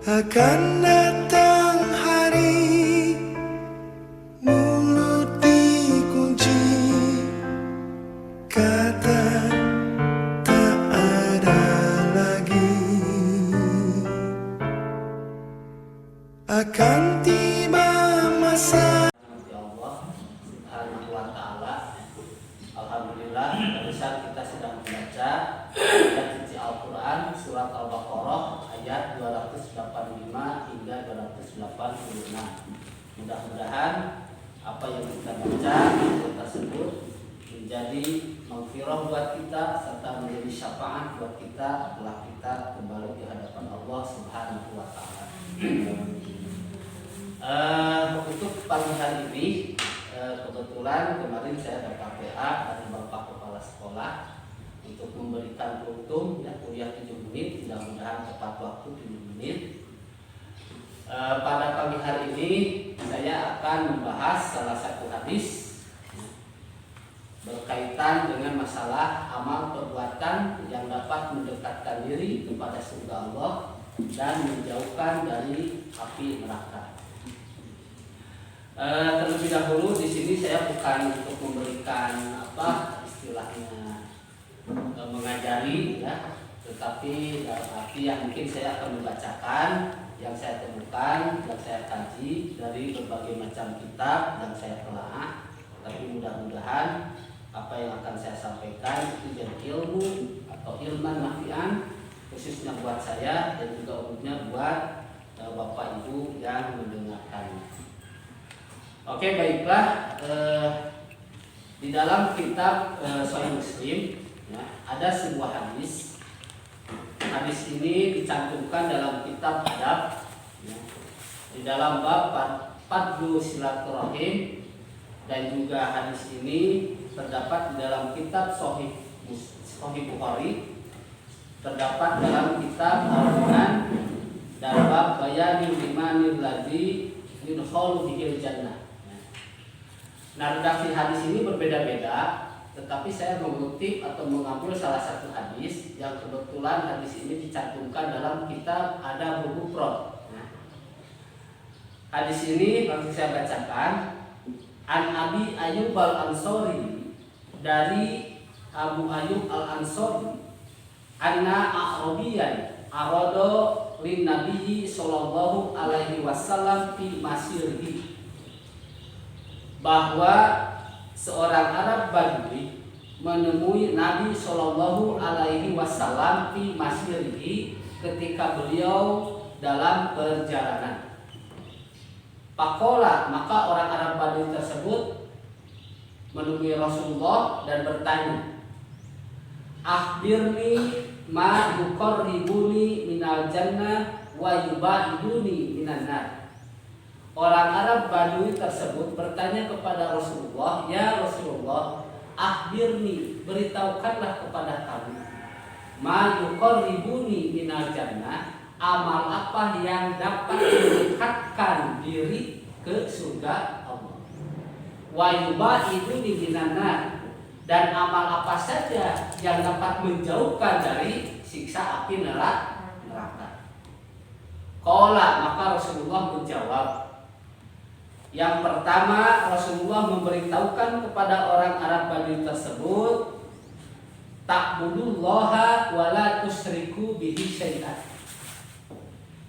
Akan datang hari mulut dikunci, kata tak ada lagi. Akan tiba masa. Allah Subhanahu wa Ta'ala. Alhamdulillah, barusan kita sedang membaca ayat suci Al-Quran surat Al-Baqarah ayat 285 hingga 286. Mudah-mudahan apa yang kita baca ayat tersebut menjadi maghfirah buat kita serta menjadi syafaat buat kita setelah kita kembali di hadapan Allah Subhanahu wa Ta'ala. Untuk pagi hari ini kebetulan kemarin saya dapat PA dari Bapak Kepala Sekolah untuk memberikan kultum ya, kuliah 7 menit, mudah-mudahan tepat waktu 7 menit. Pada pagi hari ini saya akan membahas salah satu hadis berkaitan dengan masalah amal perbuatan yang dapat mendekatkan diri kepada surga Allah dan menjauhkan dari api neraka. Terlebih dahulu di sini saya bukan untuk memberikan apa istilahnya mengajari ya, tetapi dalam arti yang mungkin saya akan membacakan yang saya temukan, yang saya kaji dari berbagai macam kitab yang saya telah. Tapi mudah-mudahan apa yang akan saya sampaikan itu jadi ilmu atau ilman nafi'an khususnya buat saya dan juga umumnya buat Bapak Ibu yang mendengarkannya. Oke, baiklah, di dalam kitab Sahih Muslim ya, ada sebuah hadis. Hadis ini dicantumkan dalam kitab adab ya, di dalam bab Fadlu Silaturahim, dan juga hadis ini terdapat di dalam kitab Sahih Bukhari, terdapat dalam kitab Al-Quran dan bab Bayanil Limanil Ladzi yudkhalu bihil jannah. Nah, redaksi hadis ini berbeda-beda, tetapi saya mengutip atau mengambil salah satu hadis yang kebetulan hadis ini dicantumkan dalam kitab Adabul Mufrad. Nah, hadis ini langsung saya bacakan. An Abi Ayyub Al-Ansari, dari Abu Ayyub Al-Ansari, anna a'rabiyan arada lin nabiyyi sallallahu alaihi wasallam fi masirihi, bahwa seorang Arab Badui menemui Nabi Shallallahu Alaihi Wasallam di masirihi ketika beliau dalam perjalanan. Pakola, maka orang Arab Badui tersebut menemui Rasulullah dan bertanya, akhbirni ma yuqarribuni minal jannah wa yubaiduni minan nar. Orang Arab Badui tersebut bertanya kepada Rasulullah, ya Rasulullah, akhbirni, beritahukanlah kepada kami, ma yuqarribuni minal jannah, amal apa yang dapat mendekatkan diri ke surga Allah, wa yubaiduni minan nar, dan amal apa saja yang dapat menjauhkan dari siksa api neraka. Qala, maka Rasulullah menjawab. Yang pertama, Rasulullah memberitahukan kepada orang Arab Badui tersebut, ta'budullaha wa la tusyriku bihi syai'an.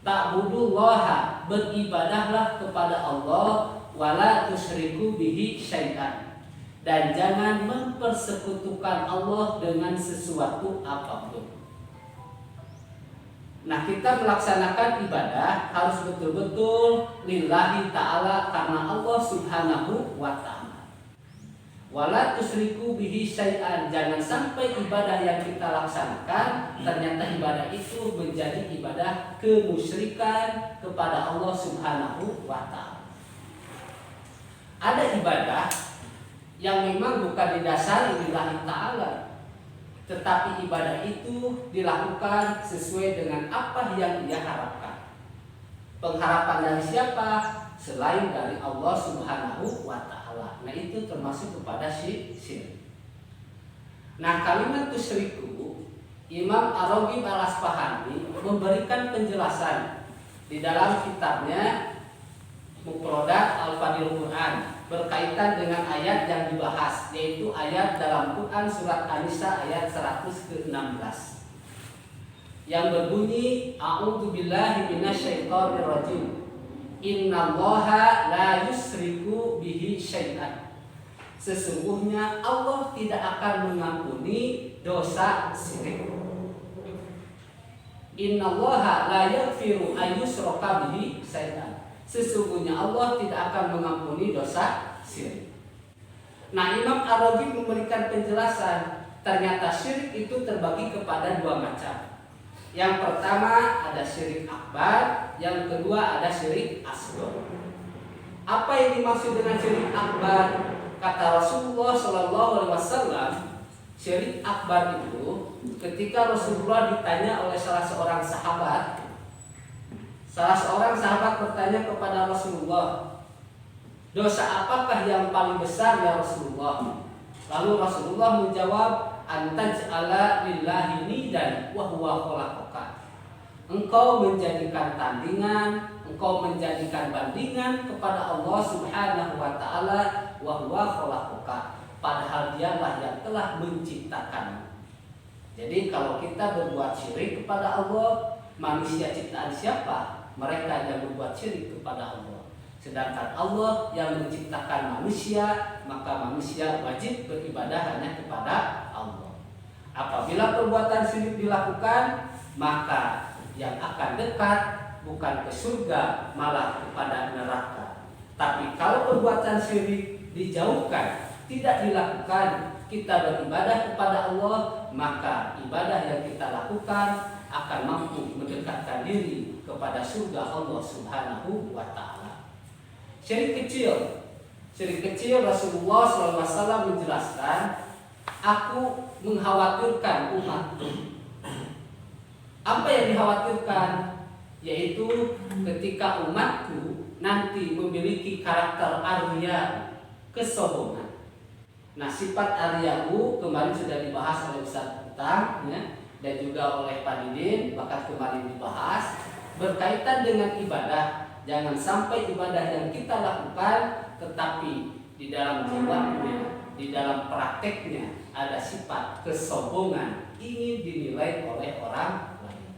Ta'budullaha, beribadahlah kepada Allah, wa la tusyriku bihi syai'an, dan jangan mempersekutukan Allah dengan sesuatu apapun. Nah, kita melaksanakan ibadah harus betul-betul lillahi ta'ala, karena Allah Subhanahu wa ta'ala. Wala tusyriku bihi syai'an, jangan sampai ibadah yang kita laksanakan ternyata ibadah itu menjadi ibadah kemusyrikan kepada Allah Subhanahu wa ta'ala. Ada ibadah yang memang bukan didasari lillahi ta'ala, tetapi ibadah itu dilakukan sesuai dengan apa yang dia harapkan. Pengharapan dari siapa? Selain dari Allah Subhanahu wa ta'ala. Nah, itu termasuk kepada syirik. Nah, kalimat tusyriku, Imam Ar-Raghib Al-Asfahani memberikan penjelasan di dalam kitabnya Mufradat Al-Fadil Quran berkaitan dengan ayat yang dibahas, yaitu ayat dalam Quran surat An-Nisa ayat 116 yang berbunyi A'udzubillahi minasyaitonirrajim. Innallaha la yusriku bihi syai'an. Sesungguhnya Allah tidak akan mengampuni dosa syirik. Innallaha la yaghfiru ayyushraka bihi syai'an. Sesungguhnya Allah tidak akan mengampuni dosa syirik. Nah, Imam Ar-Raghib memberikan penjelasan, ternyata syirik itu terbagi kepada dua macam. Yang pertama ada syirik akbar, yang kedua ada syirik asghar. Apa yang dimaksud dengan syirik akbar? Kata Rasulullah SAW, syirik akbar itu ketika Rasulullah ditanya oleh salah seorang sahabat bertanya kepada Rasulullah, dosa apakah yang paling besar ya Rasulullah? Lalu Rasulullah menjawab, antaj'ala lillahi nidan wa huwa khalaqaka. Engkau menjadikan tandingan, engkau menjadikan bandingan kepada Allah Subhanahu wa taala wa huwa khalaqaka, padahal dialah yang telah menciptakanmu. Jadi kalau kita berbuat syirik kepada Allah, manusia ciptaan siapa? Mereka yang berbuat syirik kepada Allah. Sedangkan Allah yang menciptakan manusia, maka manusia wajib beribadah hanya kepada Allah. Apabila perbuatan syirik dilakukan, maka yang akan dekat bukan ke surga, malah kepada neraka. Tapi kalau perbuatan syirik dijauhkan, tidak dilakukan, kita beribadah kepada Allah, maka ibadah yang kita lakukan akan mampu mendekatkan diri kepada surga Allah Subhanahu wa taala. Syirik kecil Rasulullah SAW menjelaskan, aku mengkhawatirkan umatku. Apa yang dikhawatirkan? Yaitu ketika umatku nanti memiliki karakter aria, kesombongan. Nah, sifat ariahu kemarin sudah dibahas oleh Ustaz Utang, ya, dan juga oleh Pak Didin, bahkan kemarin dibahas berkaitan dengan ibadah. Jangan sampai ibadah yang kita lakukan tetapi di dalam jiwanya, di dalam prakteknya ada sifat kesombongan, ingin dinilai oleh orang lain.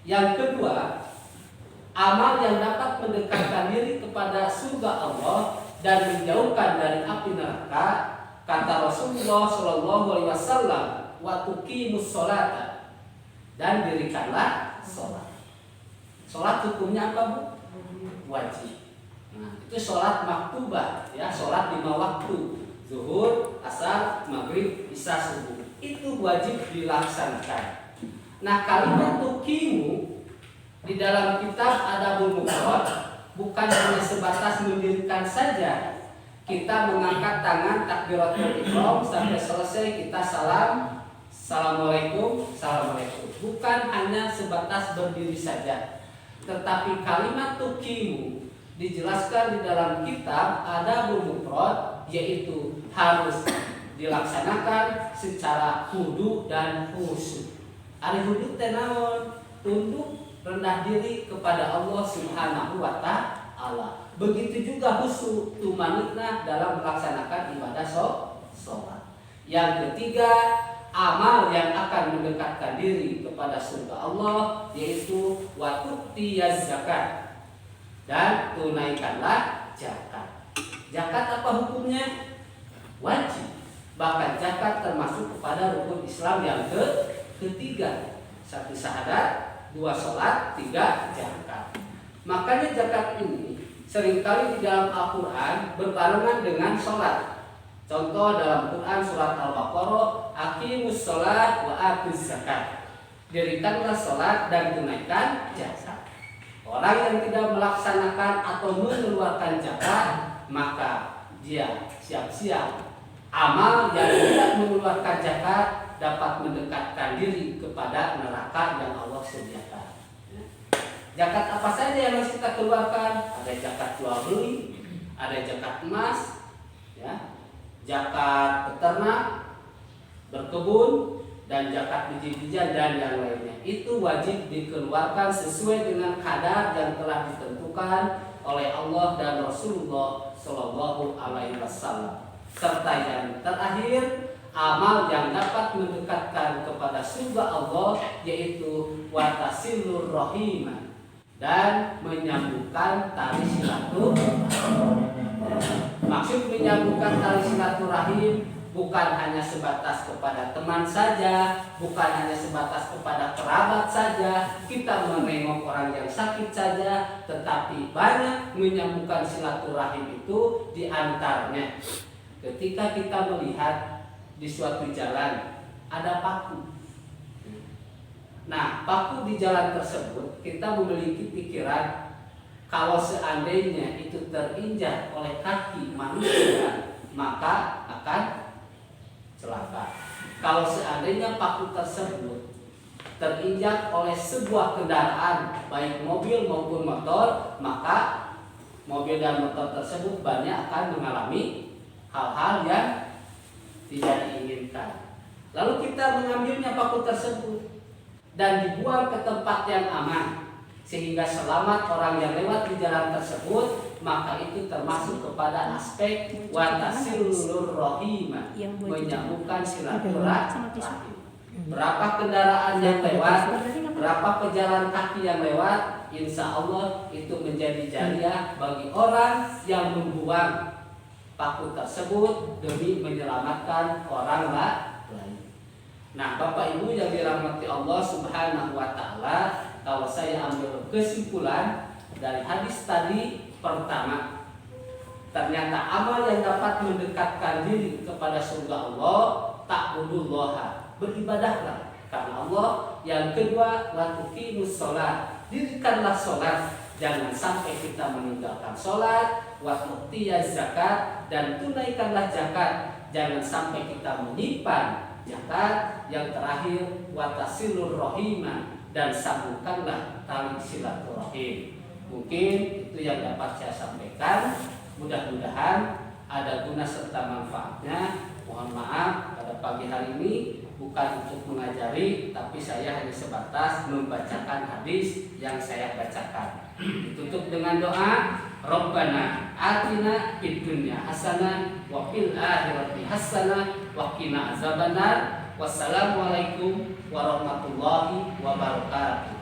Yang kedua, amal yang dapat mendekatkan diri kepada surga Allah dan menjauhkan dari api neraka. Kata Rasulullah SAW, wa tuqimus sholata, dan dirikanlah sholat. Sholat hukumnya apa, Bu? Wajib. Nah, itu sholat maktubah, ya, sholat 5 waktu, zuhur, asar, maghrib, isya, subuh. Itu wajib dilaksanakan. Nah, kalimat tuqimu di dalam kitab Adabul Mufrad bukan hanya sebatas mendirikan saja. Kita mengangkat tangan takbiratul ihram sampai selesai kita salam, assalamualaikum, assalamualaikum. Bukan hanya sebatas berdiri saja, tetapi kalimat tuqimu dijelaskan di dalam kitab Adabul Mufrad, yaitu harus dilaksanakan secara khudu dan khusyuk. Ari khudu teh naon? Tunduk rendah diri kepada Allah Subhanahu wa taala. Begitu juga khusyuk, tumanina dalam melaksanakan ibadah sholat. Yang ketiga, amal yang akan mendekatkan diri kepada surga Allah, yaitu wa tu'tiyaz zakat, dan tunaikanlah zakat. Zakat apa hukumnya? Wajib. Bahkan zakat termasuk kepada rukun Islam yang ketiga. 1 syahadat, 2 sholat, 3 zakat. Makanya zakat ini seringkali di dalam Al-Quran berbarengan dengan sholat. Contoh dalam Quran surat Al-Baqarah, aqimus sholat wa atuz zakat. Dirikanlah sholat dan tunaikan zakat. Orang yang tidak melaksanakan atau mengeluarkan zakat, maka dia siap-siap. Amal yang tidak mengeluarkan zakat dapat mendekatkan diri kepada neraka yang Allah sediakan. Zakat apa saja yang harus kita keluarkan? Ada zakat jual beli, ada zakat emas, ya, zakat peternak, berkebun, dan zakat biji-bijian dan yang lainnya itu wajib dikeluarkan sesuai dengan kadar yang telah ditentukan oleh Allah dan Rasulullah Shallallahu Alaihi Wasallam. Serta yang terakhir, amal yang dapat mendekatkan kepada surga Allah yaitu watasilur rahimah dan menyambungkan tali silaturahim. Maksud menyambungkan tali silaturahim bukan hanya sebatas kepada teman saja, bukan hanya sebatas kepada kerabat saja, kita menengok orang yang sakit saja, tetapi banyak menyambungkan silaturahim itu diantaranya. Ketika kita melihat di suatu jalan ada paku. Nah, paku di jalan tersebut kita memiliki pikiran kalau seandainya itu terinjak oleh kaki manusia maka akan celaka. Kalau seandainya paku tersebut terinjak oleh sebuah kendaraan baik mobil maupun motor, maka mobil dan motor tersebut banyak akan mengalami hal-hal yang tidak diinginkan. Lalu kita mengambilnya paku tersebut dan dibuang ke tempat yang aman sehingga selamat orang yang lewat di jalan tersebut, maka itu termasuk kepada aspek watasilur rahimah, menyambungkan silaturahim. Berapa kendaraan yang lewat, berapa pejalan kaki yang lewat, insya Allah itu menjadi jariah bagi orang yang membuang paku tersebut demi menyelamatkan orang lain. Nah, Bapak Ibu yang dirahmati Allah Subhanahu wa taala, kalau saya ambil kesimpulan dari hadis tadi, pertama, ternyata amal yang dapat mendekatkan diri kepada surga Allah, ta'budullaha, beribadahlah karena Allah. Yang kedua, wa tuqimus shalah, dirikanlah sholat, jangan sampai kita meninggalkan sholat. Wa tu'tiyaz zakat, dan tunaikanlah zakat, jangan sampai kita menyimpan zakat. Yang terakhir, watasilur rahimah, dan sambungkanlah tali silaturahim. Mungkin itu yang dapat saya sampaikan. Mudah-mudahan ada guna serta manfaatnya. Mohon maaf pada pagi hari ini bukan untuk mengajari, tapi saya hanya sebatas membacakan hadis yang saya bacakan. Ditutup dengan doa, Rabbana atina fid dunya hasanah wa fil akhirati hasanah wa qina azabannar. Wassalamualaikum warahmatullahi wabarakatuh.